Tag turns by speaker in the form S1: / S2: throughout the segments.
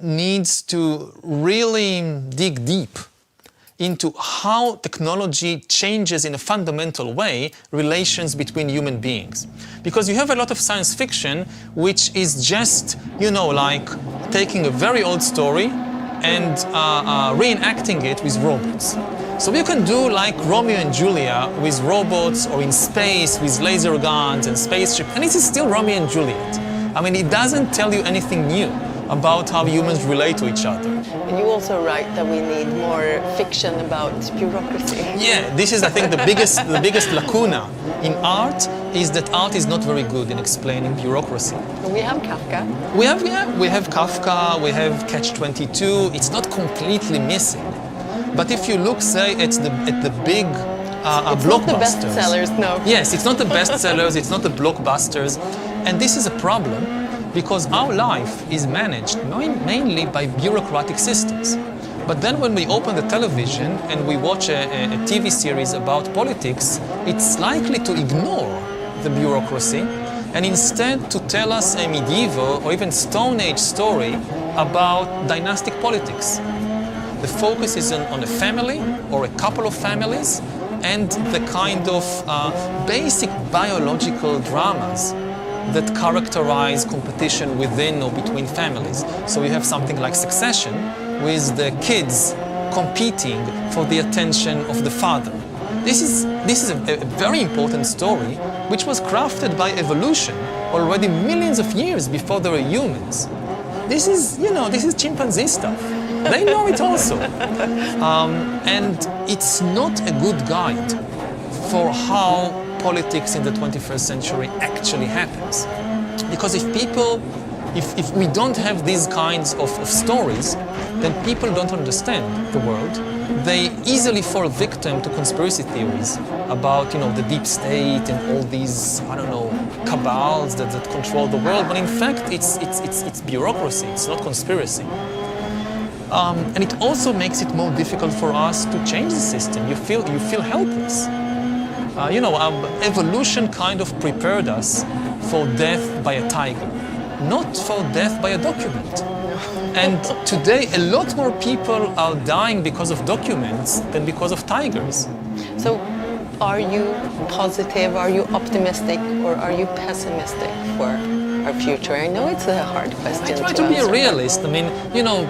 S1: needs to really dig deep into how technology changes in a fundamental way relations between human beings. Because you have a lot of science fiction which is just, you know, like taking a very old story and reenacting it with robots. So you can do like Romeo and Juliet with robots, or in space with laser guns and spaceships, and it is still Romeo and Juliet. I mean, it doesn't tell you anything new about how humans relate to each other.
S2: And you also write that we need more fiction about bureaucracy.
S1: Yeah, this is, I think, the biggest lacuna in art, is that art is not very good in explaining bureaucracy.
S2: We have Kafka.
S1: We have Kafka, we have Catch-22. It's not completely missing. But if you look, say, at the big
S2: it's
S1: blockbusters.
S2: Not the bestsellers, no.
S1: Yes, it's not the bestsellers, it's not the blockbusters. And this is a problem, because our life is managed mainly by bureaucratic systems. But then when we open the television and we watch a TV series about politics, it's likely to ignore the bureaucracy and instead to tell us a medieval or even Stone Age story about dynastic politics. The focus is on a family or a couple of families and the kind of basic biological dramas that characterize competition within or between families. So you have something like Succession, with the kids competing for the attention of the father. This is a very important story, which was crafted by evolution already millions of years before there were humans. This is, you know, this is chimpanzee stuff. They know it also. And it's not a good guide for how politics in the 21st century actually happens. Because if we don't have these kinds of stories, then people don't understand the world. They easily fall victim to conspiracy theories about, you know, the deep state and all these, I don't know, cabals that control the world. But in fact, it's bureaucracy, it's not conspiracy. And it also makes it more difficult for us to change the system. You feel helpless. You know, evolution kind of prepared us for death by a tiger, not for death by a document. And today, a lot more people are dying because of documents than because of tigers.
S2: So, are you positive, are you optimistic, or are you pessimistic for our future? I know it's a hard question.
S1: I try to be a realist. I mean, you know,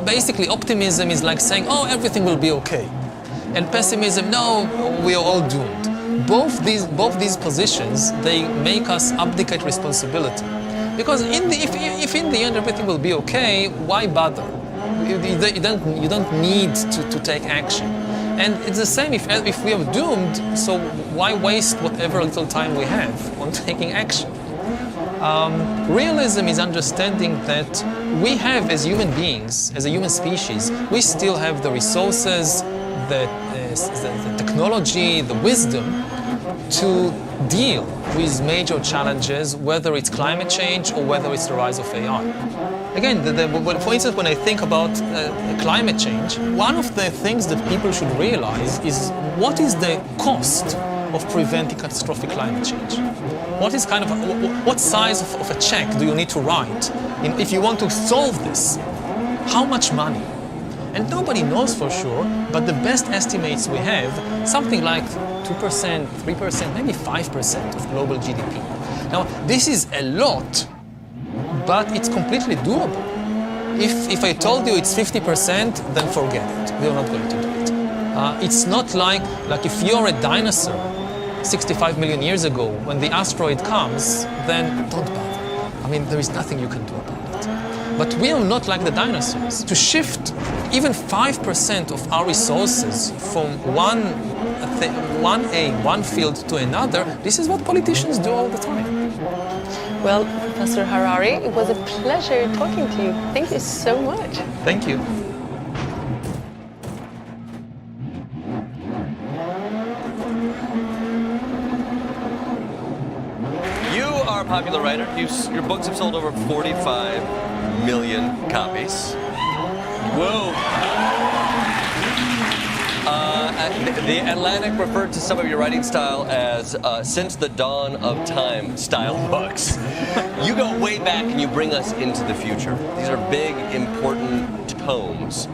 S1: basically optimism is like saying, oh, everything will be okay. And pessimism, no, we are all doomed. Both these positions, they make us abdicate responsibility. Because if in the end everything will be okay, why bother? You don't need to take action. And it's the same if we are doomed, so why waste whatever little time we have on taking action? Realism is understanding that we have, as human beings, as a human species, we still have the resources, the technology, the wisdom to deal with major challenges, whether it's climate change or whether it's the rise of AI. Again, for instance, when I think about climate change, one of the things that people should realize is what is the cost of preventing catastrophic climate change? What size of a check do you need to write if you want to solve this? How much money? And nobody knows for sure, but the best estimates we have, something like 2%, 3%, maybe 5% of global GDP. Now, this is a lot, but it's completely doable. If I told you it's 50%, then forget it. We're not going to do it. It's not like if you're a dinosaur 65 million years ago, when the asteroid comes, then don't bother. I mean, there is nothing you can do about it. But we are not like the dinosaurs. To shift even 5% of our resources from one field to another, this is what politicians do all the time.
S2: Well, Professor Harari, it was a pleasure talking to you. Thank you so much.
S1: Thank you.
S3: You are a popular writer. Your books have sold over 45 million copies. Whoa. The Atlantic referred to some of your writing style as since the dawn of time style books. You go way back and you bring us into the future. These are big, important tomes.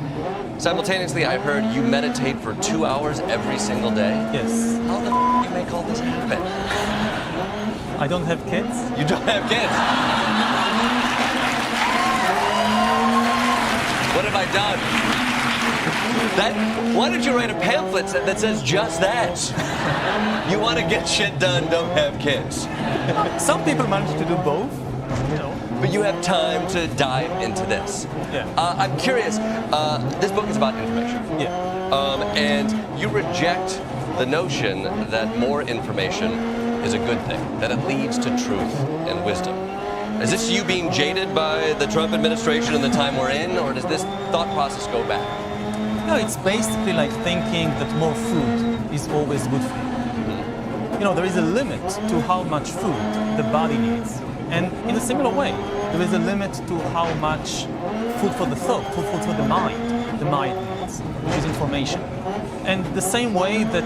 S3: Simultaneously, I heard you meditate for 2 hours every single day.
S1: Yes.
S3: How the f*** do you make all this happen?
S1: I don't have kids.
S3: You don't have kids. What have I done? Why don't you write a pamphlet that says just that? You want to get shit done, don't have kids.
S1: Some people manage to do both, you know.
S3: But you have time to dive into this.
S1: Yeah.
S3: I'm curious, this book is about information.
S1: Yeah.
S3: And you reject the notion that more information is a good thing, that it leads to truth and wisdom. Is this you being jaded by the Trump administration and the time we're in, or does this thought process go back?
S1: No, it's basically like thinking that more food is always good for you. You know, there is a limit to how much food the body needs. And in a similar way, there is a limit to how much food for the thought, food for the mind needs, which is information. And the same way that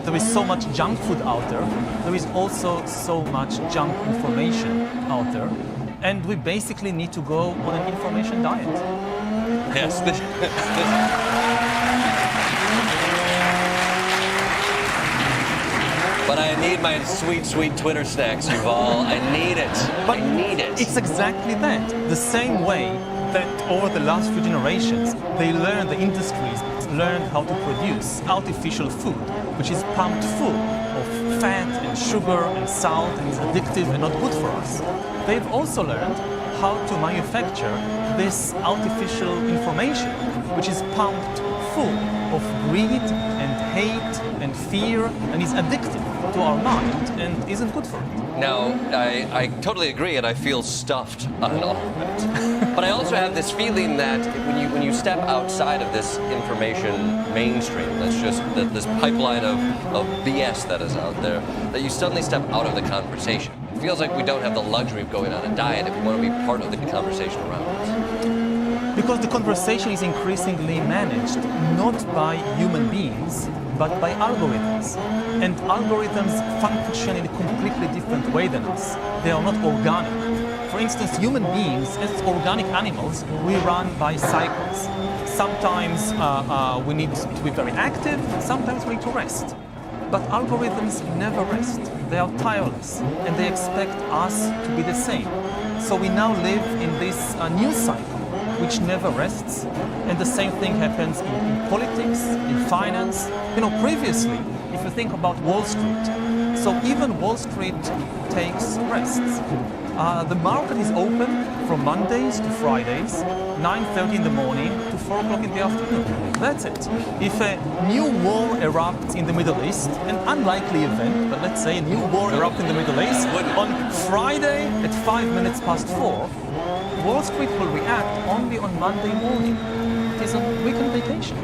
S1: there is so much junk food out there is also so much junk information out there. And we basically need to go on an information diet.
S3: Yes. But I need my sweet, sweet Twitter snacks, Yuval. I need it.
S1: But
S3: I need it.
S1: It's exactly that. The same way that over the last few generations, the industries learned how to produce artificial food, which is pumped full of fat and sugar and salt and is addictive and not good for us. They've also learned how to manufacture this artificial information, which is pumped full of greed and hate and fear and is addictive to our mind and isn't good for it.
S3: Now, I totally agree, and I feel stuffed on all of it. But I also have this feeling that when you step outside of this information mainstream, this pipeline of BS that is out there, that you suddenly step out of the conversation. It feels like we don't have the luxury of going on a diet if we want to be part of the conversation around us.
S1: Because the conversation is increasingly managed not by human beings, but by algorithms. And algorithms function in a completely different way than us. They are not organic. For instance, human beings, as organic animals, we run by cycles. Sometimes we need to be very active, sometimes we need to rest. But algorithms never rest. They are tireless, and they expect us to be the same. So we now live in this news cycle, which never rests. And the same thing happens in politics, in finance. You know, previously, if you think about Wall Street, so even Wall Street takes rests. The market is open from Mondays to Fridays, 9:30 in the morning to 4 o'clock in the afternoon. That's it. If a new war erupts in the Middle East, an unlikely event, but let's say a new war erupts in the Middle East, on Friday at 5 minutes past 4, Wall Street will react only on Monday morning. It is a weekend vacation.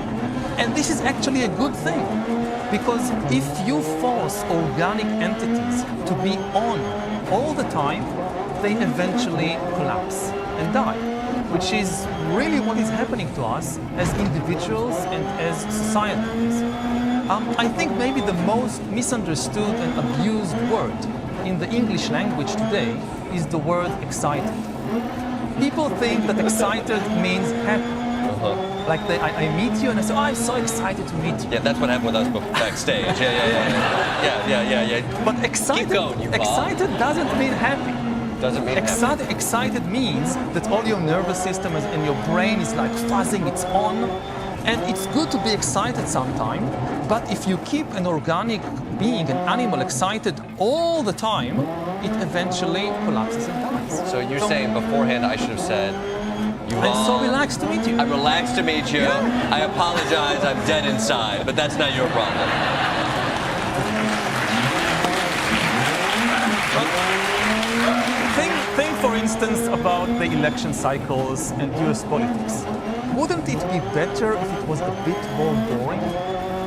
S1: And this is actually a good thing, because if you force organic entities to be on all the time, they eventually collapse and die, which is really what is happening to us as individuals and as societies. I think maybe the most misunderstood and abused word in the English language today is the word excited. People think that excited means happy. Like I meet you and I say, oh, I'm so excited to meet you.
S3: Yeah, that's what happened with us backstage. Yeah.
S1: But excited doesn't mean happy.
S3: Doesn't mean happy.
S1: Excited means that all your nervous system and your brain is like fuzzing, it's on. And it's good to be excited sometime, but if you keep an organic being, an animal, excited all the time, it eventually collapses and dies.
S3: So you're saying beforehand I should have said,
S1: I'm so relaxed to meet you.
S3: I'm relaxed to meet you. Yeah. I apologize, I'm dead inside, but that's not your problem.
S1: Think, for instance, about the election cycles and US politics. Wouldn't it be better if it was a bit more boring?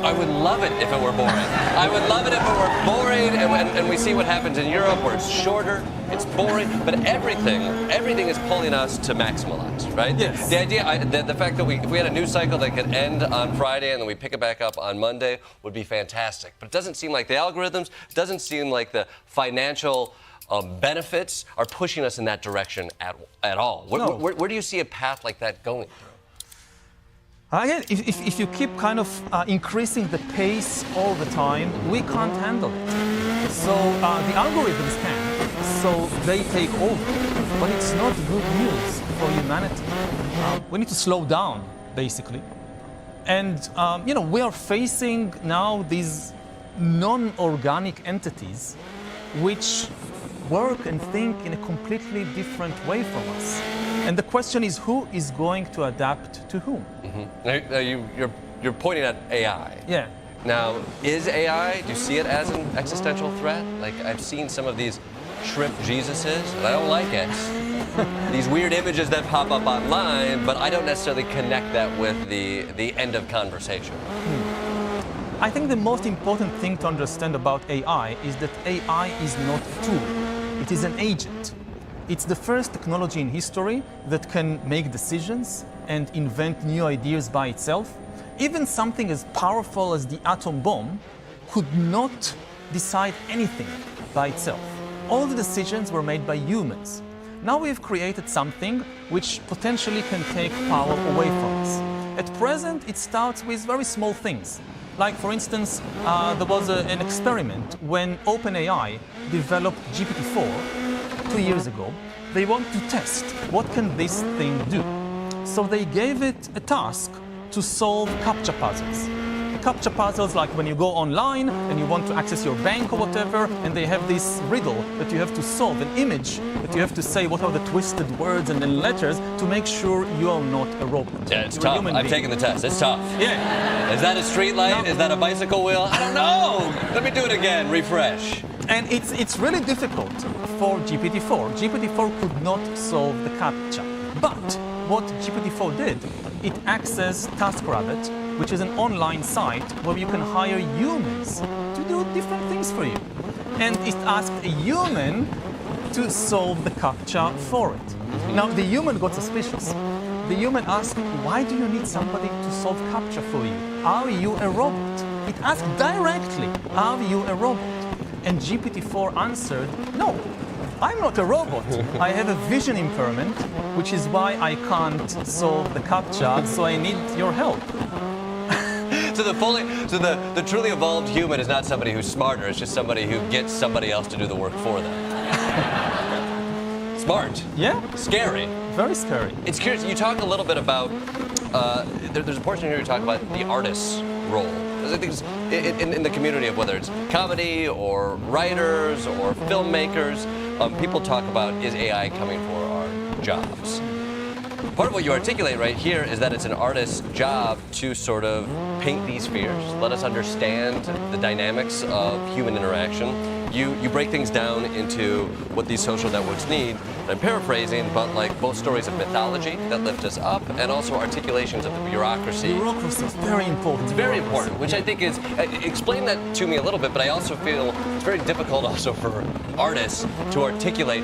S3: I would love it if it were boring. I would love it if it were boring, and we see what happens in Europe where it's shorter, it's boring, but everything is pulling us to maximalize, right?
S1: Yes.
S3: The idea, the fact that if we had a news cycle that could end on Friday and then we pick it back up on Monday would be fantastic. But it doesn't seem like the algorithms, it doesn't seem like the financial benefits are pushing us in that direction at all. Where do you see a path like that going?
S1: Again, if you keep kind of increasing the pace all the time, we can't handle it. So the algorithms can, so they take over. But it's not good news for humanity. We need to slow down, basically. And we are facing now these non-organic entities which work and think in a completely different way from us. And the question is, who is going to adapt to whom?
S3: Mm-hmm. Now, you're pointing at AI.
S1: Yeah.
S3: Now, is AI, do you see it as an existential threat? Like, I've seen some of these shrimp Jesuses, and I don't like it. These weird images that pop up online, but I don't necessarily connect that with the end of conversation.
S1: I think the most important thing to understand about AI is that AI is not a tool. It is an agent. It's the first technology in history that can make decisions and invent new ideas by itself. Even something as powerful as the atom bomb could not decide anything by itself. All the decisions were made by humans. Now we've created something which potentially can take power away from us. At present, it starts with very small things. Like, for instance, there was an experiment when OpenAI developed GPT-4 2 years ago. They want to test what can this thing do. So they gave it a task to solve CAPTCHA puzzles. CAPTCHA puzzles, like when you go online and you want to access your bank or whatever, and they have this riddle that you have to solve, an image that you have to say what are the twisted words and then letters to make sure you are not a robot.
S3: Yeah, it's tough. I've taken the test. It's tough.
S1: Yeah.
S3: Is that a street light? No. Is that a bicycle wheel? I don't know. Let me do it again. Refresh.
S1: And it's really difficult for GPT-4. GPT-4 could not solve the CAPTCHA. But what GPT-4 did, it accessed TaskRabbit, which is an online site where you can hire humans to do different things for you. And it asked a human to solve the CAPTCHA for it. Now, the human got suspicious. The human asked, why do you need somebody to solve CAPTCHA for you? Are you a robot? It asked directly, are you a robot? And GPT-4 answered, no, I'm not a robot. I have a vision impairment, which is why I can't solve the CAPTCHA, so I need your help.
S3: So the truly evolved human is not somebody who's smarter, it's just somebody who gets somebody else to do the work for them. Smart.
S1: Yeah.
S3: Scary.
S1: Very scary.
S3: It's curious, you talk a little bit about, there's a portion here you talk about the artist's role. I think in the community of whether it's comedy or writers or filmmakers, people talk about, is AI coming for our jobs? Part of what you articulate right here is that it's an artist's job to sort of paint these fears, let us understand the dynamics of human interaction. You break things down into what these social networks need. And I'm paraphrasing, but like both stories of mythology that lift us up and also articulations of the bureaucracy.
S1: Bureaucracy is very important.
S3: It's very important, which I think is, explain that to me a little bit, but I also feel it's very difficult also for artists to articulate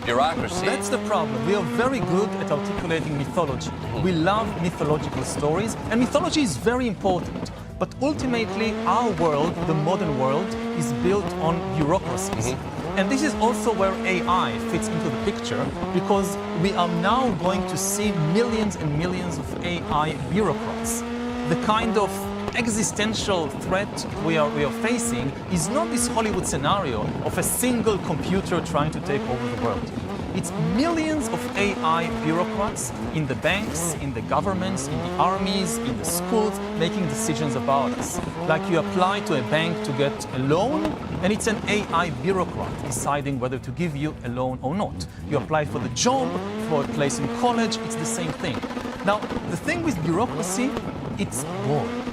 S3: bureaucracy.
S1: That's the problem. We are very good at articulating mythology. We love mythological stories, and mythology is very important. But ultimately, our world, the modern world, is built on bureaucracies. And this is also where AI fits into the picture, because we are now going to see millions and millions of AI bureaucrats. The kind of existential threat we are facing is not this Hollywood scenario of a single computer trying to take over the world. It's millions of AI bureaucrats in the banks, in the governments, in the armies, in the schools, making decisions about us. Like you apply to a bank to get a loan, and it's an AI bureaucrat deciding whether to give you a loan or not. You apply for the job, for a place in college, it's the same thing. Now, the thing with bureaucracy, it's boring.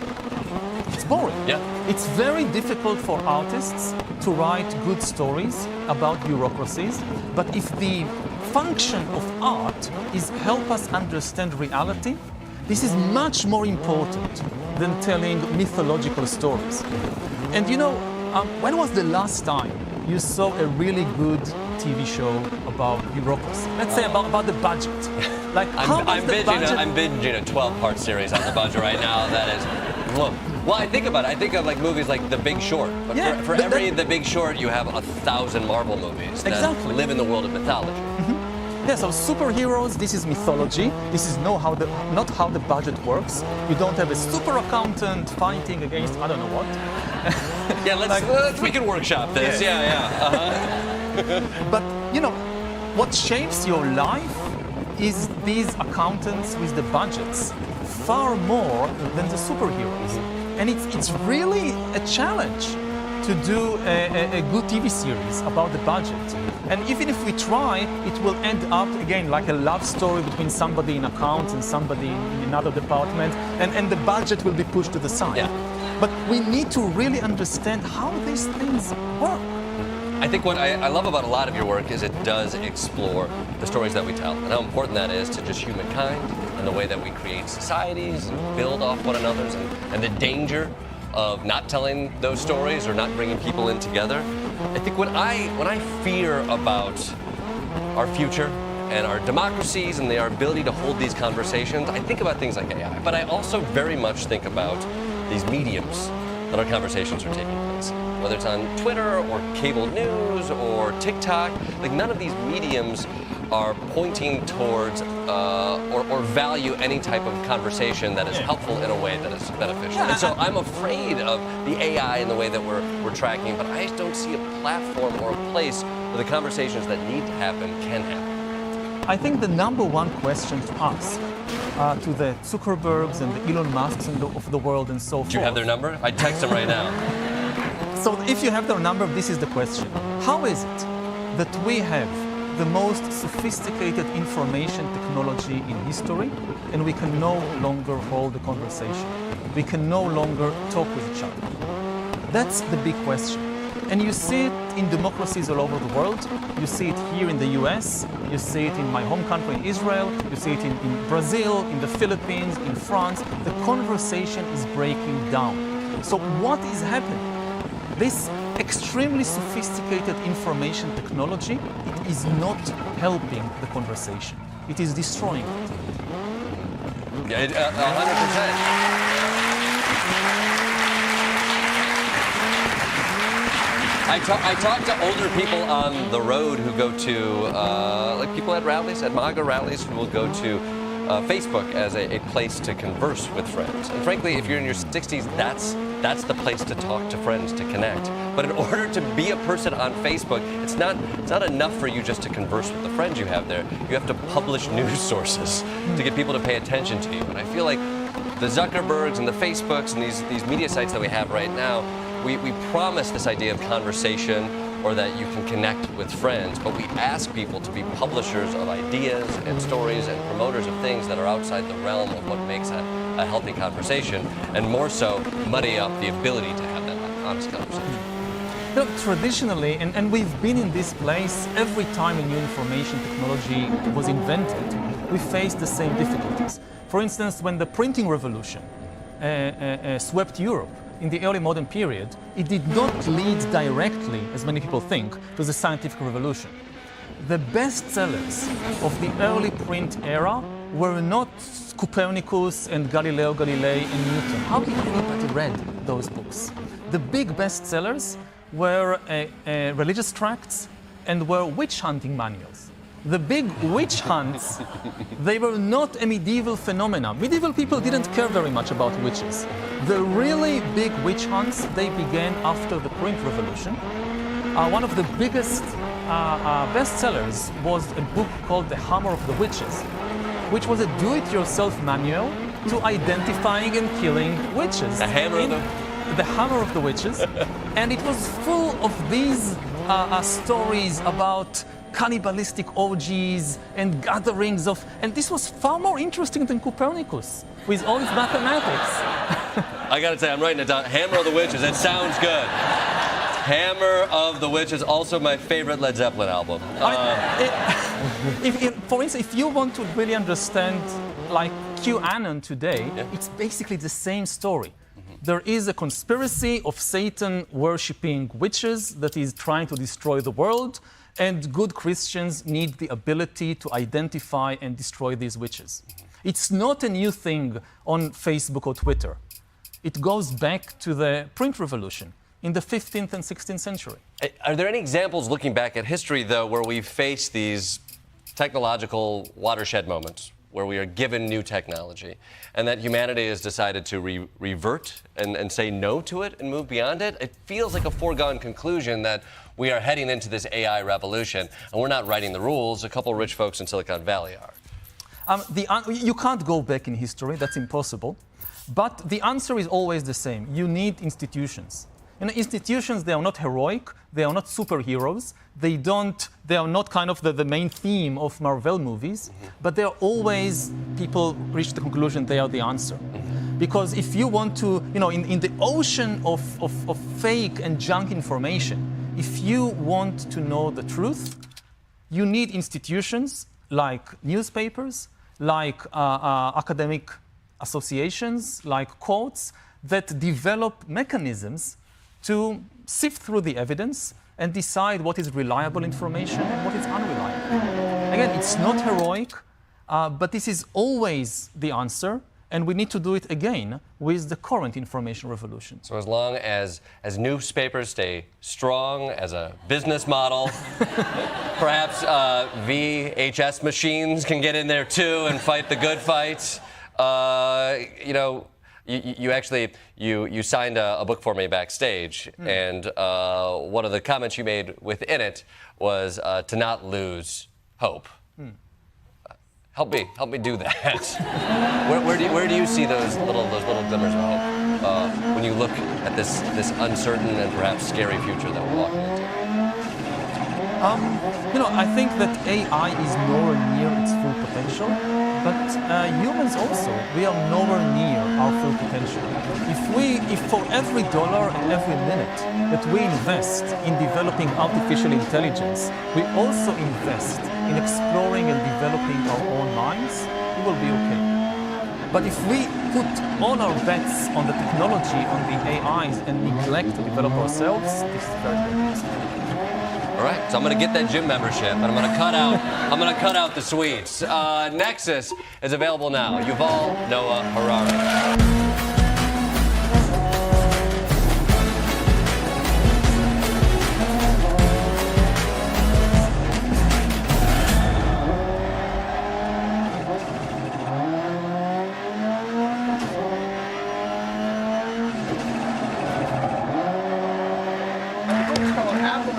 S1: It's boring.
S3: Yeah.
S1: It's very difficult for artists to write good stories about bureaucracies, but if the function of art is help us understand reality, This is much more important than telling mythological stories. And you know, when was the last time you saw a really good TV show about bureaucracy? Let's say about the budget. Like,
S3: I'm binging a 12-part series on the budget right now. That is, well, I think about it. I think of like movies like The Big Short. But
S1: Yeah,
S3: for every The Big Short, you have 1,000 Marvel movies that
S1: Exactly.
S3: live in the world of mythology.
S1: Yeah, so superheroes, this is mythology. This is not how the budget works. You don't have a super accountant fighting against I don't know what.
S3: Yeah, we can workshop this. Yeah.
S1: But you know, what shapes your life is these accountants with the budgets far more than the superheroes. And it's really a challenge to do a good TV series about the budget. And even if we try, it will end up again like a love story between somebody in accounts and somebody in another department, and the budget will be pushed to the side.
S3: Yeah.
S1: But we need to really understand how these things work.
S3: I think what I love about a lot of your work is it does explore the stories that we tell and how important that is to just humankind and the way that we create societies and build off one another's and the danger of not telling those stories or not bringing people in together. I think when I fear about our future and our democracies and our ability to hold these conversations, I think about things like AI, but I also very much think about these mediums that our conversations are taking place. Whether it's on Twitter or cable news or TikTok, like none of these mediums are pointing towards or value any type of conversation that is helpful in a way that is beneficial. And so I'm afraid of the AI in the way that we're tracking, but I just don't see a platform or a place where the conversations that need to happen can happen.
S1: I think the number one question to ask to the Zuckerbergs and the Elon Musks of the world and so forth.
S3: Do you have their number? I'd text them right now.
S1: So if you have their number, this is the question. How is it that we have the most sophisticated information technology in history and we can no longer hold a conversation? We can no longer talk with each other. That's the big question. And you see it in democracies all over the world. You see it here in the US, you see it in my home country, in Israel, you see it in Brazil, in the Philippines, in France. The conversation is breaking down. So what is happening? This extremely sophisticated information technology, it is not helping the conversation. It is destroying it.
S3: Yeah, 100%. I talk to older people on the road who go to, like people at rallies, at MAGA rallies, who will go to Facebook as a place to converse with friends. And frankly, if you're in your 60s, that's the place to talk to friends, to connect. But in order to be a person on Facebook, it's not enough for you just to converse with the friends you have there. You have to publish news sources to get people to pay attention to you. And I feel like the Zuckerbergs and the Facebooks and these media sites that we have right now, we promise this idea of conversation or that you can connect with friends, but we ask people to be publishers of ideas and stories and promoters of things that are outside the realm of what makes a healthy conversation, and more so muddy up the ability to have that honest conversation.
S1: You know, traditionally, and we've been in this place every time a new information technology was invented, we faced the same difficulties. For instance, when the printing revolution swept Europe, in the early modern period, it did not lead directly, as many people think, to the scientific revolution. The best sellers of the early print era were not Copernicus and Galileo Galilei and Newton. How can anybody read those books? The big best sellers were religious tracts and were witch hunting manuals. The big witch hunts, they were not a medieval phenomenon. Medieval people didn't care very much about witches. The really big witch hunts, they began after the print revolution. One of the biggest bestsellers was a book called The Hammer of the Witches, which was a do-it-yourself manual to identifying and killing witches.
S3: The Hammer
S1: The Hammer of the Witches. And it was full of these stories about cannibalistic orgies and gatherings of, and this was far more interesting than Copernicus with all his mathematics.
S3: I gotta say, I'm writing it down. Hammer of the Witches, that sounds good. Hammer of the Witches, also my favorite Led Zeppelin album.
S1: For instance, if you want to really understand like QAnon today, it's basically the same story. There is a conspiracy of Satan worshipping witches that is trying to destroy the world, and good Christians need the ability to identify and destroy these witches. It's not a new thing on Facebook or Twitter. It goes back to the print revolution in the 15th and 16th century.
S3: Are there any examples looking back at history, though, where we've faced these technological watershed moments, where we are given new technology, and that humanity has decided to revert and say no to it and move beyond it? It feels like a foregone conclusion that we are heading into this AI revolution, and we're not writing the rules. A couple rich folks in Silicon Valley are.
S1: You can't go back in history, that's impossible. But the answer is always the same. You need institutions. And institutions, they are not heroic, they are not superheroes, they are not kind of the main theme of Marvel movies, but they are always, people reach the conclusion they are the answer. Because if you want to, in the ocean of fake and junk information, if you want to know the truth, you need institutions like newspapers, like academic associations, like courts, that develop mechanisms to sift through the evidence and decide what is reliable information and what is unreliable. Again, it's not heroic, but this is always the answer, and we need to do it again with the current information revolution.
S3: So as long as newspapers stay strong as a business model, perhaps VHS machines can get in there too and fight the good fight. You actually signed a book for me backstage, and one of the comments you made within it was to not lose hope. Help me do that. Where do you see those little glimmers of hope when you look at this uncertain and perhaps scary future that we're walking into?
S1: I think that AI is nowhere near its full potential, but humans also, we are nowhere near our full potential. If for every dollar and every minute that we invest in developing artificial intelligence, we also invest in exploring and developing our own minds, we will be okay. But if we put all our bets on the technology, on the AIs, and neglect to develop ourselves, this is very dangerous.
S3: All right, so I'm going to get that gym membership, and I'm going to cut out the sweets. Nexus is available now. Yuval Noah Harari.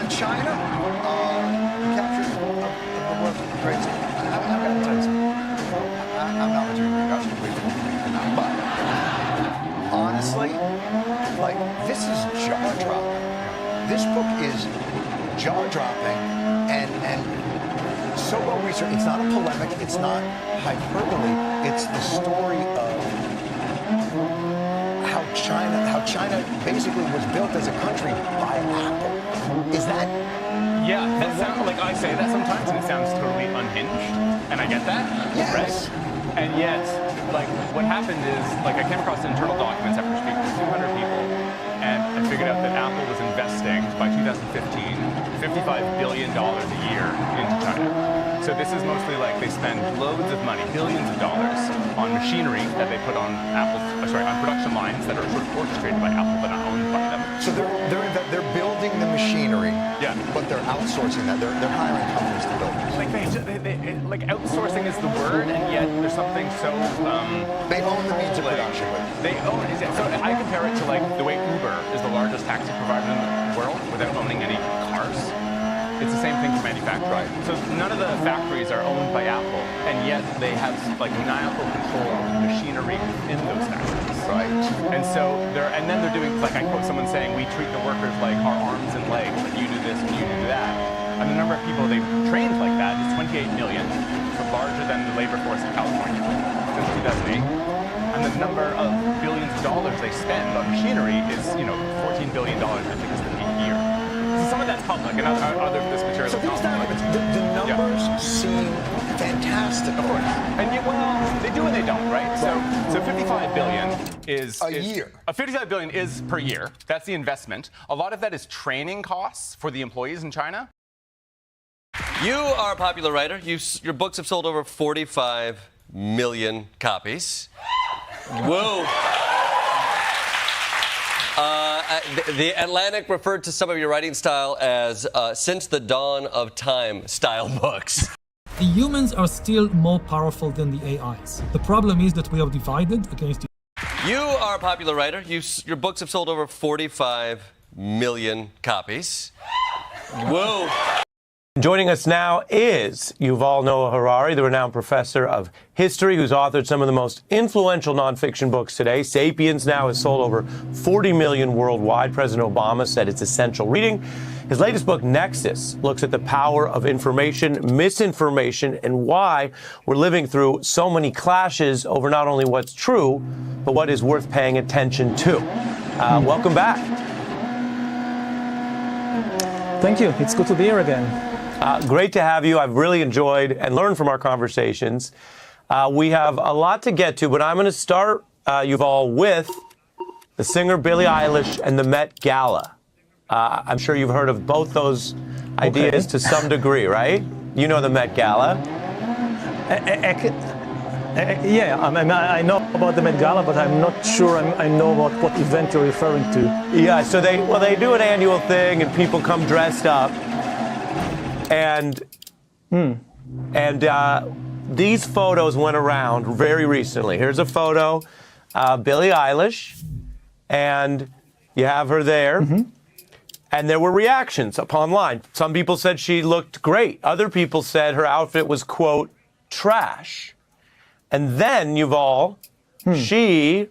S4: China captured the world's greatest. I've got to tell you something. I'm not much of a reduction, but honestly, like, this is jaw-dropping. This book is jaw-dropping and so well researched. It's not a polemic. It's not hyperbole. It's the story of how China basically was built as a country by Apple. Is that?
S5: Yeah, that sounds like I say that sometimes, and it sounds totally unhinged, and I get that.
S4: Yes.
S5: Right? And yet, like, what happened is, like, I came across internal documents after speaking to 200 people, and I figured out that Apple was investing by 2015 $55 billion a year into China. So this is mostly like they spend loads of money, billions of dollars, on machinery that they put on on production lines that are sort of orchestrated by Apple but not owned by them.
S4: So they're building the machinery,
S5: yeah,
S4: but they're outsourcing that. They're hiring companies to build it.
S5: Like outsourcing is the word, and yet there's something so
S4: they own the means of production.
S5: They own it. So I compare it to like the way Uber is the largest taxi provider in the world without owning any cars. It's the same thing for manufacturing. Right. So none of the factories are owned by Apple, and yet they have like maniacal control over the machinery in those factories.
S4: Right.
S5: And so then they're doing, like, I quote someone saying, we treat the workers like our arms and legs, like you do this and you do that. And the number of people they've trained like that is 28 million, so larger than the labor force in California since 2008. And the number of billions of dollars they spend on machinery is, $14 billion, I think, is the peak year. So some of that's public, and other this material
S4: so
S5: is not public.
S4: The numbers seem fantastic.
S5: Of course. And well, they do and they don't, right? So 55 billion is
S4: a year.
S5: 55 billion is per year. That's the investment. A lot of that is training costs for the employees in China.
S3: You are a popular writer. Your books have sold over 45 million copies. Whoa. The Atlantic referred to some of your writing style as since the dawn of time style books.
S6: The humans are still more powerful than the AIs. The problem is that we are divided against each other.
S3: You are a popular writer. Your books have sold over 45 million copies. Whoa.
S7: Joining us now is Yuval Noah Harari, the renowned professor of history who's authored some of the most influential nonfiction books today. Sapiens now has sold over 40 million worldwide. President Obama said it's essential reading. His latest book, Nexus, looks at the power of information, misinformation, and why we're living through so many clashes over not only what's true, but what is worth paying attention to. Welcome back.
S6: Thank you. It's good to be here again.
S7: Great to have you. I've really enjoyed and learned from our conversations. We have a lot to get to, but I'm going to start, Yuval, with the singer Billie Eilish and the Met Gala. I'm sure you've heard of both those ideas to some degree, right? You know the Met Gala.
S6: Yeah, I know about the Met Gala, but I'm not sure I know about what event you're referring to.
S7: Yeah, so they do an annual thing and people come dressed up. And these photos went around very recently. Here's a photo, Billie Eilish, and you have her there. And there were reactions up online. Some people said she looked great. Other people said her outfit was, quote, trash. And then, Yuval, the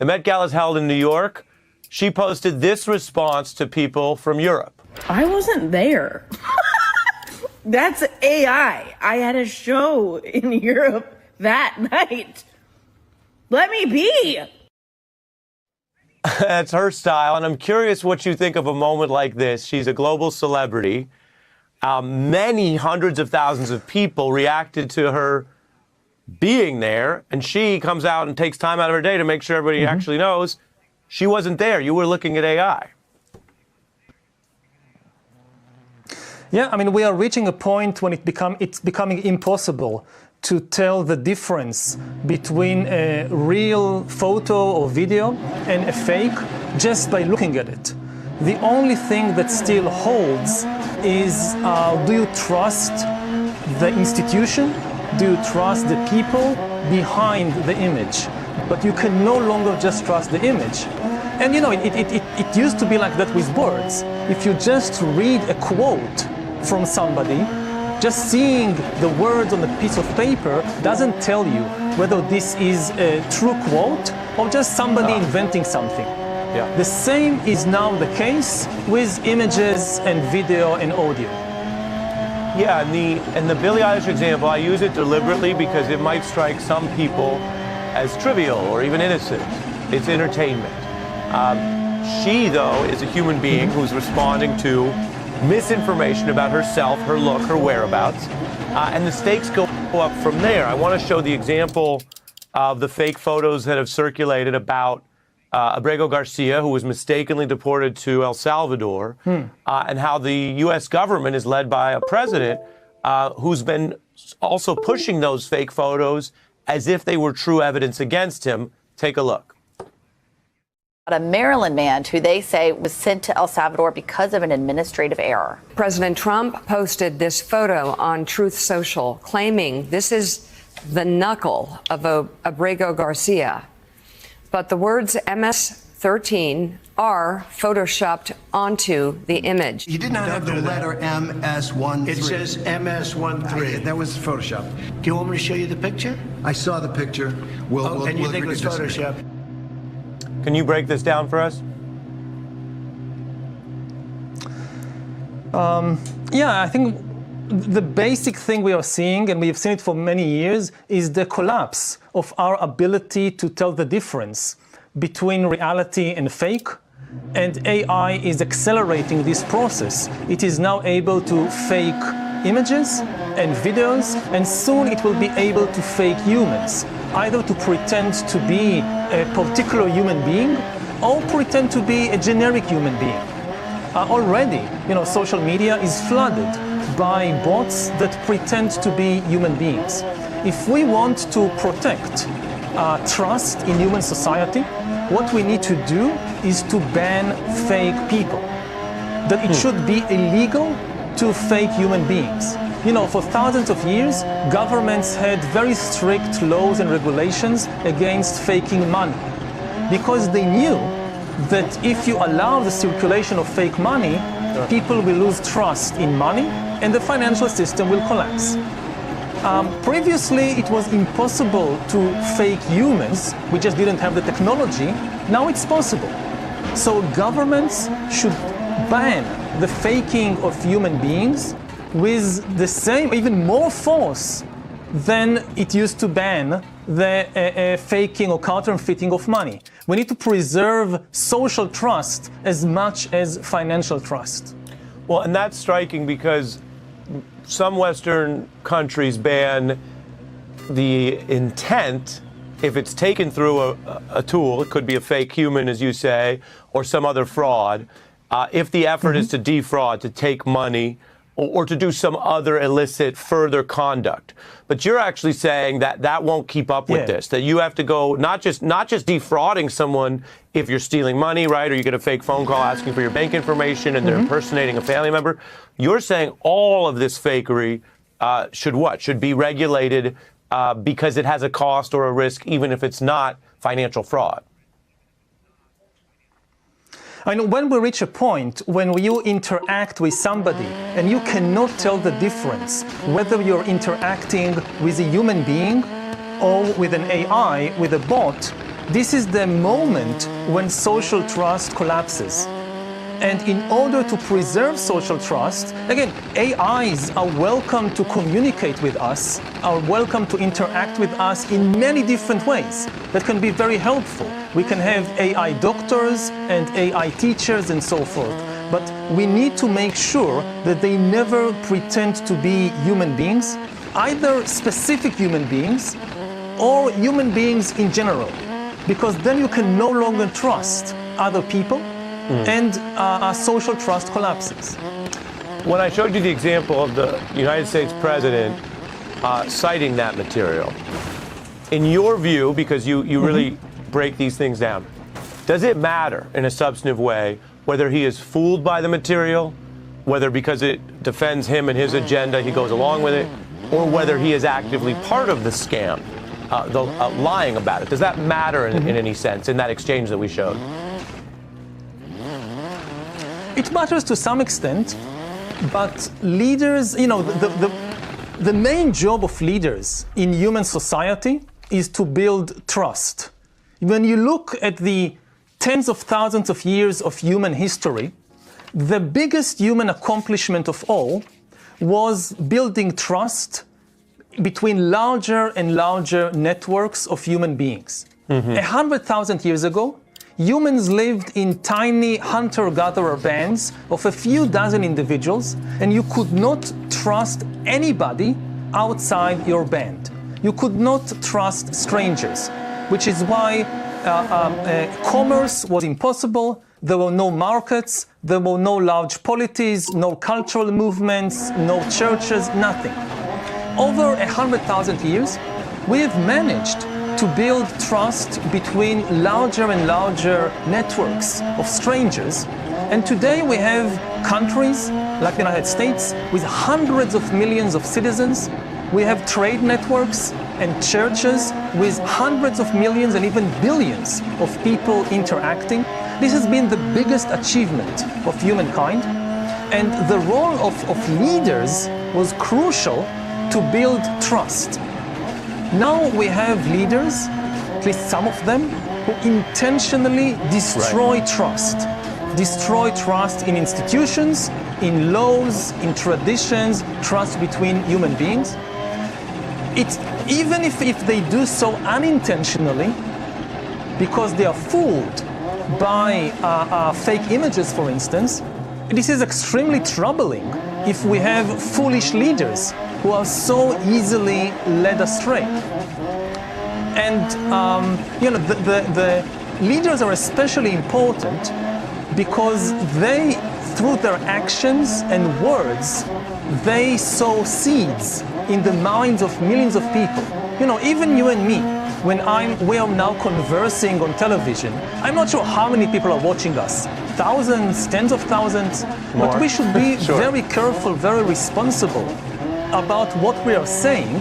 S7: Met Gala is held in New York. She posted this response to people from Europe.
S8: I wasn't there. That's AI. I had a show in Europe that night. Let me be.
S7: That's her style, and I'm curious what you think of a moment like this. She's a global celebrity. Many hundreds of thousands of people reacted to her being there, and she comes out and takes time out of her day to make sure everybody actually knows she wasn't there. You were looking at AI.
S6: Yeah, I mean, we are reaching a point when it's becoming impossible to tell the difference between a real photo or video and a fake just by looking at it. The only thing that still holds is, do you trust the institution? Do you trust the people behind the image? But you can no longer just trust the image. And you know, it used to be like that with words. If you just read a quote from somebody, just seeing the words on a piece of paper doesn't tell you whether this is a true quote or just somebody inventing something.
S7: Yeah.
S6: The same is now the case with images and video and audio.
S7: Yeah, and the Billie Eilish example, I use it deliberately because it might strike some people as trivial or even innocent. It's entertainment. She, though, is a human being who's responding to misinformation about herself, her look, her whereabouts, and the stakes go up from there. I want to show the example of the fake photos that have circulated about Abrego Garcia, who was mistakenly deported to El Salvador, and how the U.S. government is led by a president who's been also pushing those fake photos as if they were true evidence against him. Take a look.
S9: A Maryland man who they say was sent to El Salvador because of an administrative error.
S10: President Trump posted this photo on Truth Social, claiming this is the knuckle of Abrego Garcia. But the words MS-13 are photoshopped onto the image.
S11: You did not have the letter MS-13.
S12: It says MS-13.
S11: That was Photoshopped.
S12: Do you want me to show you the picture?
S11: I saw the picture.
S12: And you think it was Photoshopped?
S7: Can you break this down for us?
S6: Yeah, I think the basic thing we are seeing, and we have seen it for many years, is the collapse of our ability to tell the difference between reality and fake. And AI is accelerating this process. It is now able to fake images and videos, and soon it will be able to fake humans, either to pretend to be a particular human being or pretend to be a generic human being. Already, social media is flooded by bots that pretend to be human beings. If we want to protect trust in human society, what we need to do is to ban fake people. That it should be illegal to fake human beings. For thousands of years, governments had very strict laws and regulations against faking money, because they knew that if you allow the circulation of fake money, people will lose trust in money and the financial system will collapse. Previously, it was impossible to fake humans. We just didn't have the technology. Now it's possible. So governments should ban the faking of human beings with the same, even more force than it used to ban the faking or counterfeiting of money. We need to preserve social trust as much as financial trust.
S7: Well, and that's striking because some Western countries ban the intent if it's taken through a tool. It could be a fake human, as you say, or some other fraud. If the effort is to defraud, to take money, or to do some other illicit further conduct. But you're actually saying that that won't keep up with this, that you have to go not just defrauding someone if you're stealing money, right, or you get a fake phone call asking for your bank information and they're impersonating a family member. You're saying all of this fakery should be regulated because it has a cost or a risk, even if it's not financial fraud.
S6: I know when we reach a point when you interact with somebody and you cannot tell the difference whether you're interacting with a human being or with an AI, with a bot, this is the moment when social trust collapses. And in order to preserve social trust, again, AIs are welcome to communicate with us, are welcome to interact with us in many different ways that can be very helpful. We can have AI doctors and AI teachers and so forth. But we need to make sure that they never pretend to be human beings, either specific human beings or human beings in general, because then you can no longer trust other people and social trust collapses.
S7: When I showed you the example of the United States president citing that material, in your view, because you really break these things down, does it matter in a substantive way whether he is fooled by the material, whether because it defends him and his agenda he goes along with it, or whether he is actively part of the scam, lying about it? Does that matter in any sense in that exchange that we showed?
S6: It matters to some extent, but leaders, the main job of leaders in human society is to build trust. When you look at the tens of thousands of years of human history, the biggest human accomplishment of all was building trust between larger and larger networks of human beings. 100,000 years ago, humans lived in tiny hunter-gatherer bands of a few dozen individuals, and you could not trust anybody outside your band. You could not trust strangers, which is why commerce was impossible. There were no markets, there were no large polities, no cultural movements, no churches, nothing. Over 100,000 years, we have managed to build trust between larger and larger networks of strangers. And today we have countries like the United States with hundreds of millions of citizens. We have trade networks and churches with hundreds of millions and even billions of people interacting. This has been the biggest achievement of humankind. And the role of leaders was crucial to build trust. Now we have leaders, at least some of them, who intentionally destroy trust. Destroy trust in institutions, in laws, in traditions, trust between human beings. Even if they do so unintentionally, because they are fooled by fake images, for instance, this is extremely troubling if we have foolish leaders who are so easily led astray. And the leaders are especially important because they, through their actions and words, they sow seeds in the minds of millions of people. Even you and me, when we are now conversing on television, I'm not sure how many people are watching us. Thousands, tens of thousands.
S7: More.
S6: But we should be
S7: Sure.
S6: very careful, very responsible about what we are saying,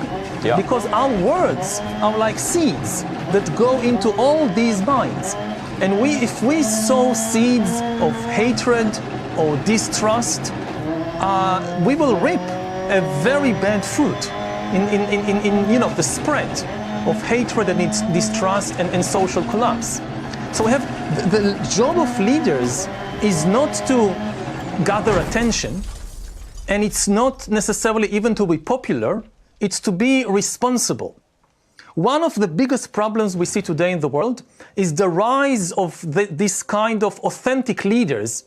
S6: because our words are like seeds that go into all these minds. And if we sow seeds of hatred or distrust, we will reap a very bad fruit in the spread of hatred and distrust and social collapse. So we have the job of leaders is not to gather attention, and it's not necessarily even to be popular, it's to be responsible. One of the biggest problems we see today in the world is the rise of this kind of authentic leaders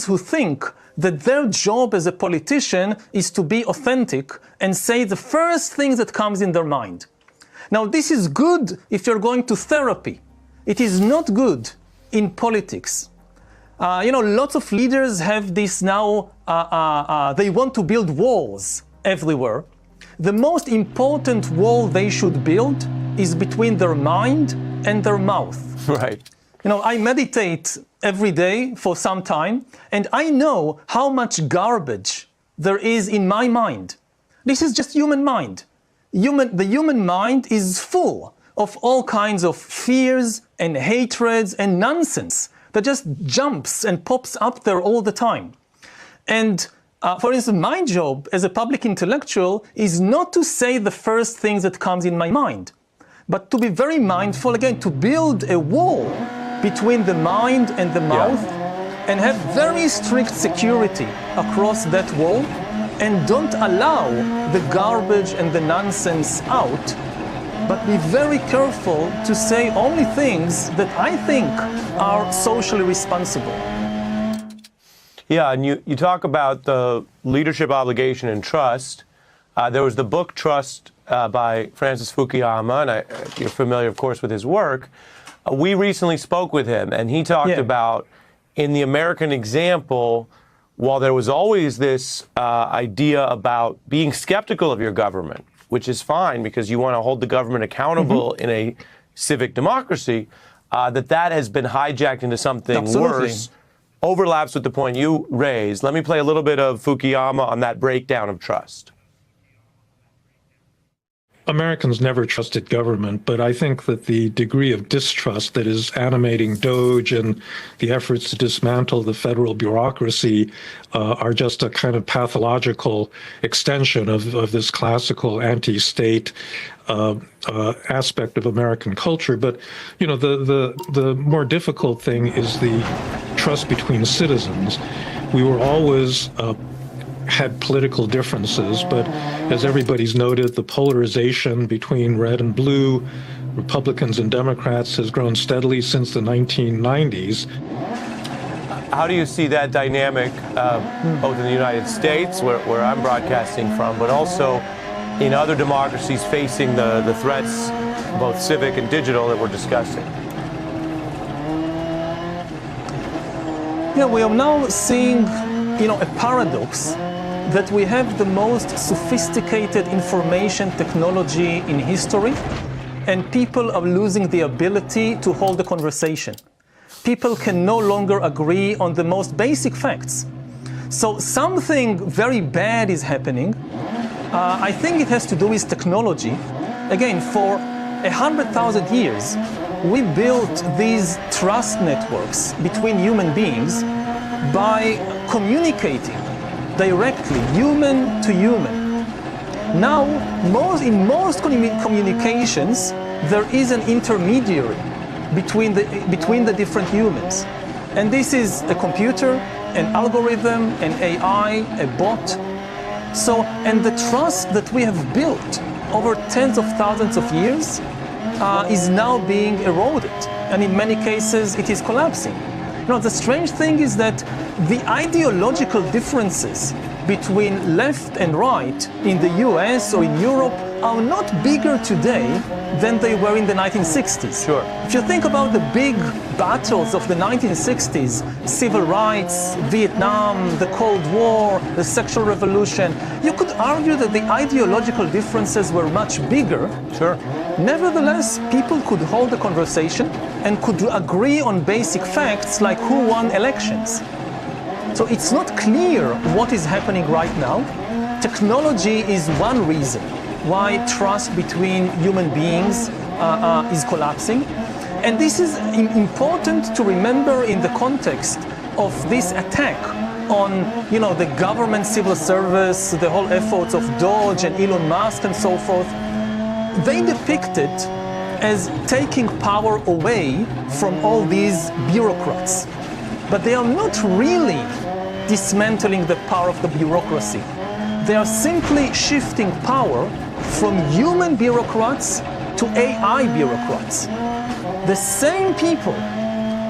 S6: who think that their job as a politician is to be authentic and say the first thing that comes in their mind. Now, this is good if you're going to therapy. It is not good in politics. Lots of leaders have this now, they want to build walls everywhere. The most important wall they should build is between their mind and their mouth.
S7: Right.
S6: I meditate every day for some time, and I know how much garbage there is in my mind. This is just human mind. The human mind is full of all kinds of fears and hatreds and nonsense that just jumps and pops up there all the time. And for instance, my job as a public intellectual is not to say the first things that comes in my mind, but to be very mindful, again, to build a wall between the mind and the mouth, and have very strict security across that wall, and don't allow the garbage and the nonsense out, but be very careful to say only things that I think are socially responsible.
S7: Yeah, and you talk about the leadership obligation and trust. There was the book Trust by Francis Fukuyama, and you're familiar, of course, with his work. We recently spoke with him, and he talked about, in the American example, while there was always this idea about being skeptical of your government, which is fine because you want to hold the government accountable in a civic democracy, that has been hijacked into something worse. Overlaps with the point you raised. Let me play a little bit of Fukuyama on that breakdown of trust.
S13: Americans never trusted government, but I think that the degree of distrust that is animating DOGE and the efforts to dismantle the federal bureaucracy are just a kind of pathological extension of this classical anti-state aspect of American culture. But the more difficult thing is the trust between citizens. We were always had political differences, but as everybody's noted, the polarization between red and blue, Republicans and Democrats, has grown steadily since the 1990s.
S7: How do you see that dynamic, both in the United States, where I'm broadcasting from, but also in other democracies facing the threats, both civic and digital, that we're discussing?
S6: Yeah, we are now seeing, a paradox that we have the most sophisticated information technology in history, and people are losing the ability to hold a conversation. People can no longer agree on the most basic facts. So something very bad is happening. I think it has to do with technology. Again, for 100,000 years, we built these trust networks between human beings by communicating directly, human to human. Now, in most communications, there is an intermediary between the different humans. And this is a computer, an algorithm, an AI, a bot. So, and the trust that we have built over tens of thousands of years is now being eroded. And in many cases, it is collapsing. The strange thing is that the ideological differences between left and right in the US or in Europe are not bigger today than they were in the 1960s.
S7: Sure.
S6: If you think about the big battles of the 1960s, civil rights, Vietnam, the Cold War, the sexual revolution, you could argue that the ideological differences were much bigger.
S7: Sure.
S6: Nevertheless, people could hold a conversation and could agree on basic facts like who won elections. So it's not clear what is happening right now. Technology is one reason why trust between human beings is collapsing. And this is important to remember in the context of this attack on, the government civil service, the whole efforts of Doge and Elon Musk and so forth. They depict it as taking power away from all these bureaucrats. But they are not really dismantling the power of the bureaucracy. They are simply shifting power from human bureaucrats to AI bureaucrats. The same people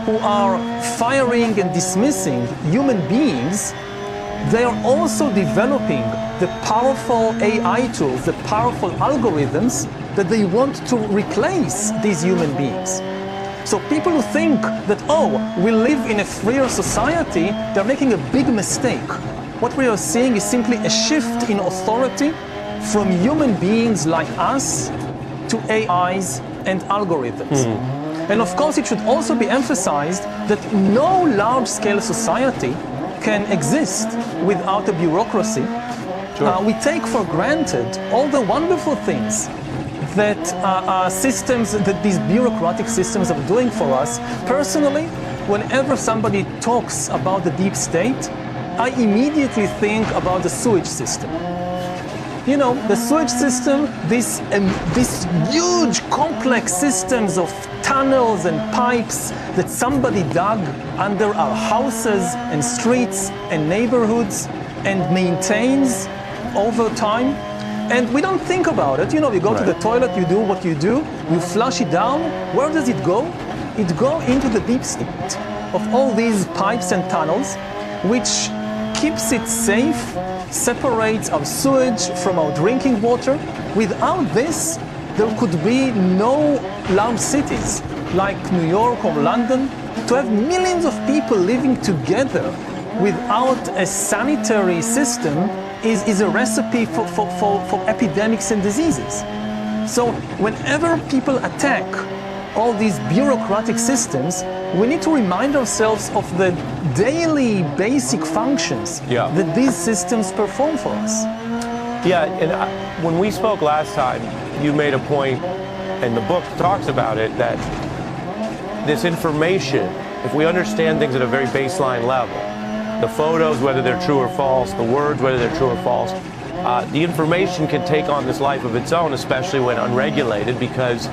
S6: who are firing and dismissing human beings, they are also developing the powerful AI tools, the powerful algorithms that they want to replace these human beings. So people who think that, we live in a freer society, they're making a big mistake. What we are seeing is simply a shift in authority from human beings like us to AIs and algorithms. And of course, it should also be emphasized that no large-scale society can exist without a bureaucracy. Sure. We take for granted all the wonderful things that that these bureaucratic systems are doing for us. Personally, whenever somebody talks about the deep state, I immediately think about the sewage system. The sewage system, these huge complex systems of tunnels and pipes that somebody dug under our houses and streets and neighborhoods and maintains over time. And we don't think about it. You go to the toilet, you do what you do, you flush it down. Where does it go? It goes into the deep state of all these pipes and tunnels, which keeps it safe, separates our sewage from our drinking water. Without this, there could be no large cities like New York or London. To have millions of people living together without a sanitary system is a recipe for epidemics and diseases. So whenever people attack all these bureaucratic systems, we need to remind ourselves of the daily basic functions that these systems perform for us.
S7: Yeah, and when we spoke last time, you made a point, and the book talks about it, that this information, if we understand things at a very baseline level, the photos, whether they're true or false, the words, whether they're true or false, the information can take on this life of its own, especially when unregulated, because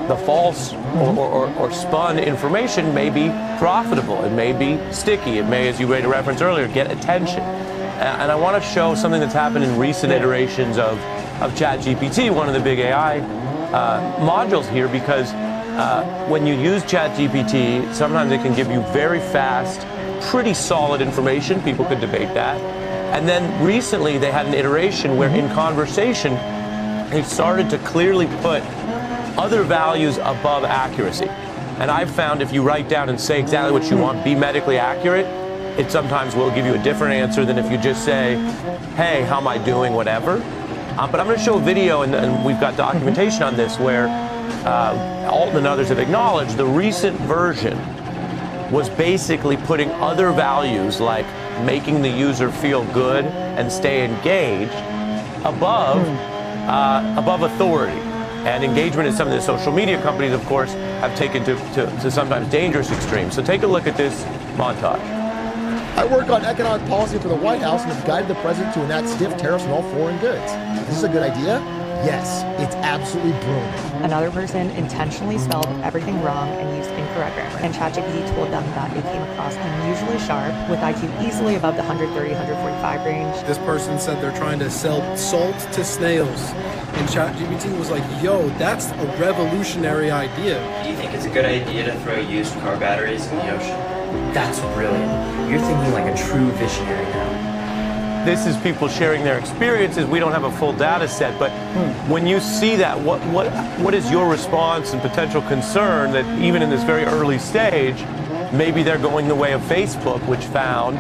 S7: the false or spun information may be profitable, it may be sticky, it may, as you made a reference earlier, get attention. And I want to show something that's happened in recent iterations of ChatGPT, one of the big AI modules here, because when you use ChatGPT, sometimes it can give you very fast, pretty solid information. People could debate that. And then recently they had an iteration where in conversation, they started to clearly put other values above accuracy. And I've found if you write down and say exactly what you want, be medically accurate, it sometimes will give you a different answer than if you just say, hey, how am I doing, whatever. But I'm going to show a video, and we've got documentation on this, where Alton and others have acknowledged the recent version was basically putting other values like making the user feel good and stay engaged above authority. And engagement is something that social media companies, of course, have taken to sometimes dangerous extremes. So take a look at this montage.
S14: I work on economic policy for the White House and have guided the president to enact stiff tariffs on all foreign goods. Is this a good idea? Yes, it's absolutely brilliant.
S15: Another person intentionally spelled everything wrong and used incorrect grammar. And ChatGPT told them that it came across unusually sharp with IQ easily above the 130, 145 range.
S16: This person said they're trying to sell salt to snails. And ChatGPT was like, yo, that's a revolutionary idea.
S17: Do you think it's a good idea to throw used car batteries in the ocean? That's brilliant. You're thinking like a true visionary now.
S7: this is people sharing their experiences. We don't have a full data set, but when you see that, what is your response and potential concern that even in this very early stage, maybe they're going the way of Facebook, which found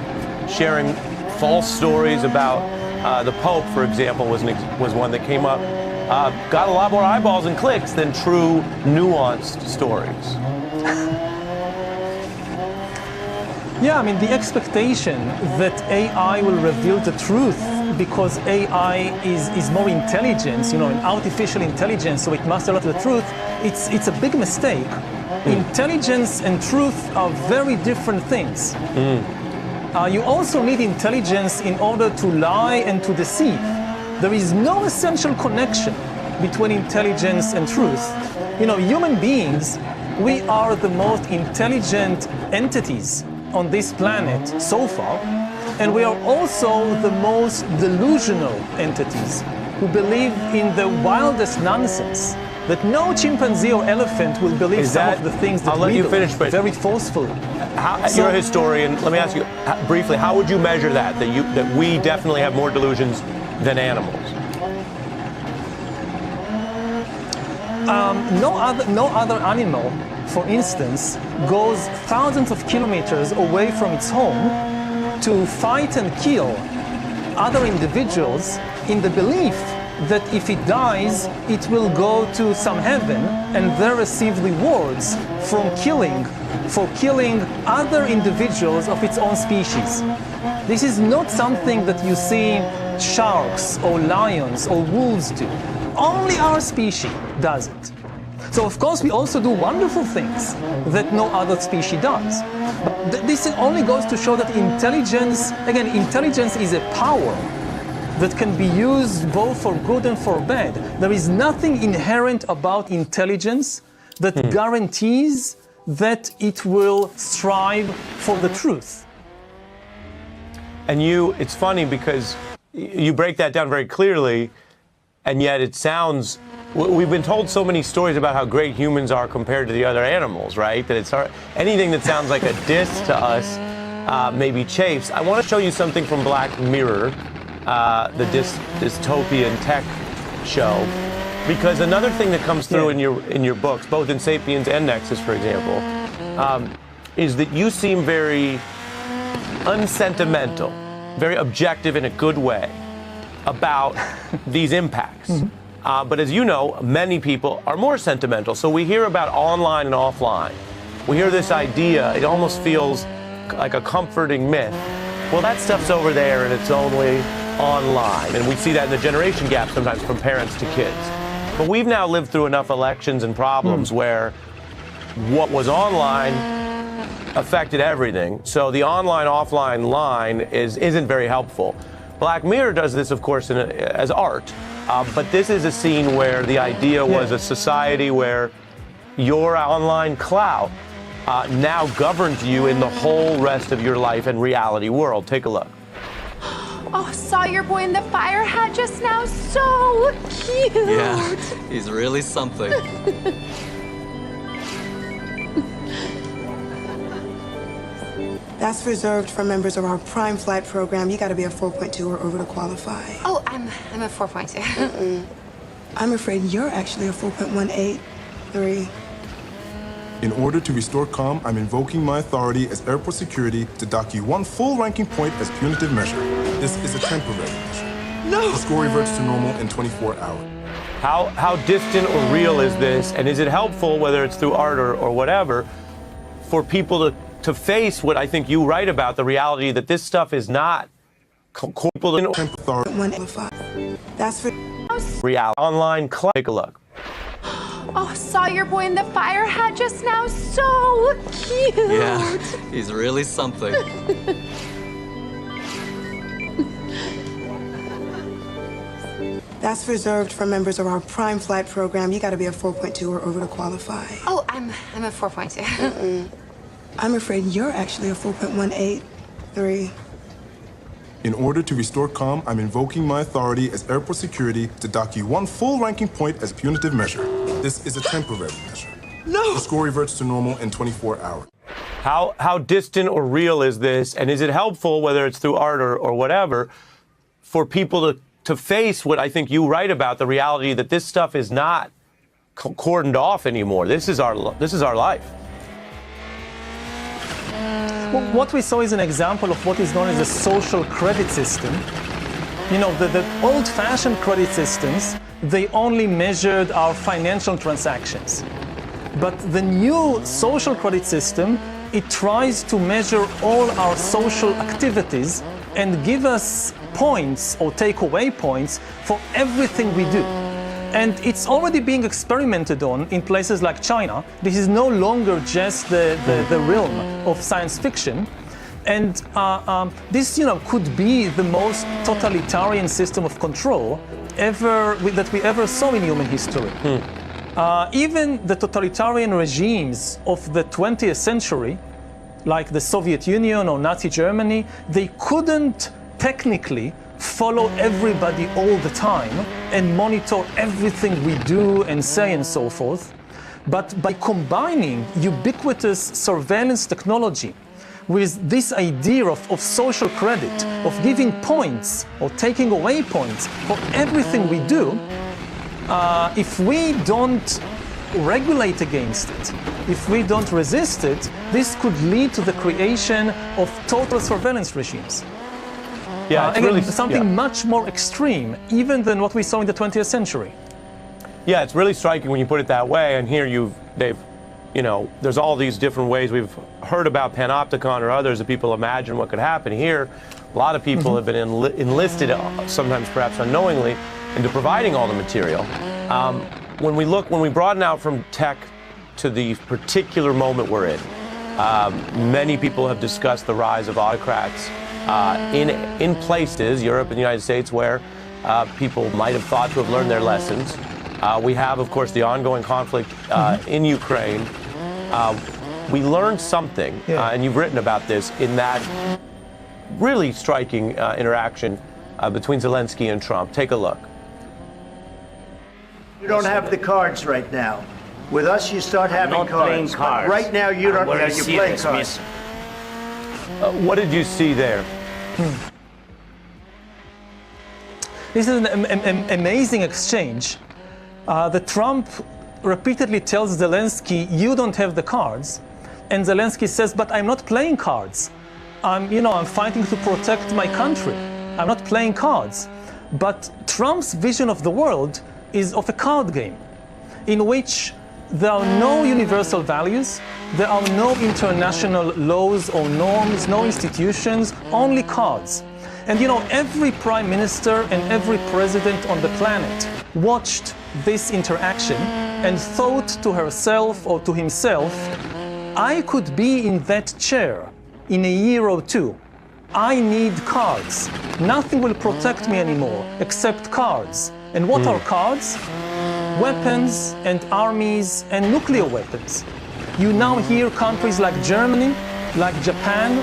S7: sharing false stories about the Pope, for example, was one that came up, got a lot more eyeballs and clicks than true, nuanced stories.
S6: Yeah, I mean, the expectation that AI will reveal the truth because AI is more intelligence, you know, an artificial intelligence, so it must tell us the truth, it's a big mistake. Intelligence and truth are very different things. You also need intelligence in order to lie and to deceive. There is no essential connection between intelligence and truth. You know, human beings, we are the most intelligent entities on this planet so far, and we are also the most delusional entities who believe in the wildest nonsense that no chimpanzee or elephant will believe some of the things that
S7: I'll let
S6: we
S7: you
S6: believe,
S7: finish, but
S6: very forcefully.
S7: You're a historian. Let me ask you briefly: how would you measure that we definitely have more delusions than animals?
S6: No other animal, for instance, goes thousands of kilometers away from its home to fight and kill other individuals in the belief that if it dies, it will go to some heaven and there receive rewards for killing other individuals of its own species. This is not something that you see sharks or lions or wolves do. Only our species does it. So of course we also do wonderful things that no other species does. But this only goes to show that intelligence is a power that can be used both for good and for bad. There is nothing inherent about intelligence that guarantees that it will strive for the truth.
S7: And it's funny because you break that down very clearly, and yet it sounds, we've been told so many stories about how great humans are compared to the other animals, right? That it's hard, anything that sounds like a diss to us maybe chafes. I want to show you something from Black Mirror, the dystopian tech show, because another thing that comes through in your books, both in Sapiens and Nexus, for example, is that you seem very unsentimental, very objective in a good way about these impacts. But as you know, many people are more sentimental. So we hear about online and offline. We hear this idea, it almost feels like a comforting myth. Well, that stuff's over there and it's only online. And we see that in the generation gap sometimes from parents to kids. But we've now lived through enough elections and problems where what was online affected everything. So the online-offline line isn't very helpful. Black Mirror does this, of course, as art. But this is a scene where the idea was a society where your online clout now governs you in the whole rest of your life and reality world. Take a look.
S18: Oh, saw your boy in the fire hat just now. So cute.
S19: Yeah, he's really something.
S20: That's reserved for members of our Prime Flight program. You got to be a 4.2 or over to qualify.
S18: Oh, I'm a 4.2.
S20: I'm afraid you're actually a 4.183.
S21: In order to restore calm, I'm invoking my authority as airport security to dock you 1 full ranking point as punitive measure. This is a temporary measure.
S20: No!
S21: The score reverts to normal in 24 hours.
S7: How distant or real is this? And is it helpful, whether it's through art or whatever, for people to face what I think you write about, the reality that this stuff is not
S20: That's for
S7: reality. Online, take a look.
S18: Oh, saw your boy in the fire hat just now. So cute.
S19: Yeah, he's really something.
S20: That's reserved for members of our Prime Flight program. You got to be a 4.2 or over to qualify.
S18: Oh, I'm a 4.2.
S20: I'm afraid you're actually a 4.183.
S21: In order to restore calm, I'm invoking my authority as airport security to dock you 1 full ranking point as punitive measure. This is a temporary measure.
S20: No!
S21: The score reverts to normal in 24 hours.
S7: How distant or real is this? And is it helpful, whether it's through art or whatever, for people to face what I think you write about, the reality that this stuff is not cordoned off anymore. This is our life.
S6: Well, what we saw is an example of what is known as a social credit system. You know, the old-fashioned credit systems, they only measured our financial transactions. But the new social credit system, it tries to measure all our social activities and give us points or take away points for everything we do. And it's already being experimented on in places like China. This is no longer just the realm of science fiction. And this, could be the most totalitarian system of control that we ever saw in human history. Even the totalitarian regimes of the 20th century, like the Soviet Union or Nazi Germany, they couldn't technically follow everybody all the time and monitor everything we do and say and so forth. But by combining ubiquitous surveillance technology with this idea of social credit, of giving points or taking away points for everything we do, if we don't regulate against it, if we don't resist it, this could lead to the creation of total surveillance regimes.
S7: Yeah, it's
S6: again,
S7: really
S6: something much more extreme, even than what we saw in the 20th century.
S7: Yeah, it's really striking when you put it that way. And here there's all these different ways. We've heard about Panopticon or others that people imagine what could happen. Here, a lot of people have been enlisted, sometimes perhaps unknowingly, into providing all the material. When we broaden out from tech to the particular moment we're in, many people have discussed the rise of autocrats in places, Europe and the United States, where people might have thought to have learned their lessons. We have, of course, the ongoing conflict in Ukraine. We learned something, and you've written about this, in that really striking interaction between Zelensky and Trump. Take a look.
S12: You don't have the cards right now. With us, you start having cards. But right now, you don't have your playing cards.
S7: What did you see there?
S6: This is an amazing exchange. The Trump repeatedly tells Zelensky, you don't have the cards. And Zelensky says, but I'm not playing cards. I'm fighting to protect my country. I'm not playing cards. But Trump's vision of the world is of a card game in which there are no universal values, there are no international laws or norms, no institutions, only cards. And every prime minister and every president on the planet watched this interaction and thought to herself or to himself, I could be in that chair in a year or two. I need cards. Nothing will protect me anymore except cards. And what are cards? Weapons and armies and nuclear weapons. You now hear countries like Germany, like Japan,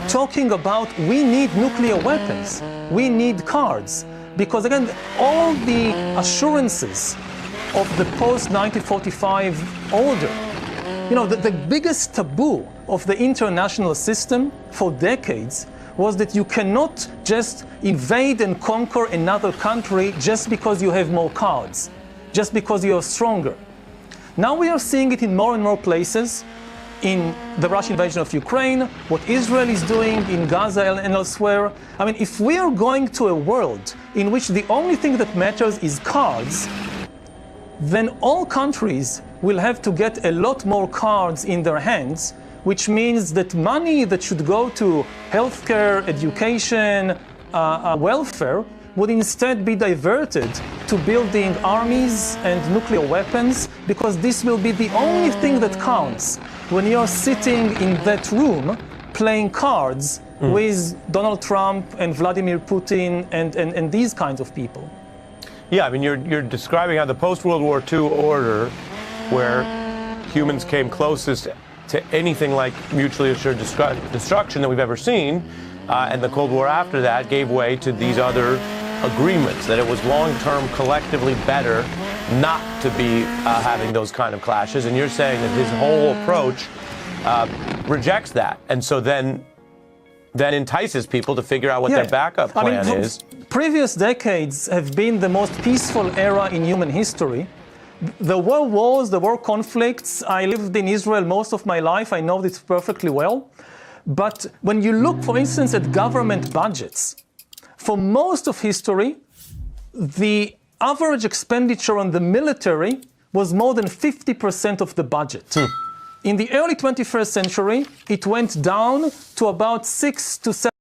S6: talking about we need nuclear weapons, we need cards. Because again, all the assurances of the post-1945 order, the biggest taboo of the international system for decades was that you cannot just invade and conquer another country just because you have more cards, just because you are stronger. Now we are seeing it in more and more places, in the Russian invasion of Ukraine, what Israel is doing in Gaza and elsewhere. I mean, if we are going to a world in which the only thing that matters is cards, then all countries will have to get a lot more cards in their hands, which means that money that should go to healthcare, education, welfare, would instead be diverted to building armies and nuclear weapons, because this will be the only thing that counts when you're sitting in that room playing cards with Donald Trump and Vladimir Putin and these kinds of people.
S7: Yeah, I mean, you're describing how the post-World War II order, where humans came closest to anything like mutually assured destruction that we've ever seen, and the Cold War after that gave way to these other agreements, that it was long-term collectively better not to be having those kind of clashes. And you're saying that his whole approach rejects that, and so then entices people to figure out what their backup plan is.
S6: previous decades have been the most peaceful era in human history. There were wars, there were conflicts. I lived in Israel most of my life. I know this perfectly well. But when you look, for instance, at government budgets, for most of history, the average expenditure on the military was more than 50% of the budget. In the early 21st century, it went down to about 6 to 7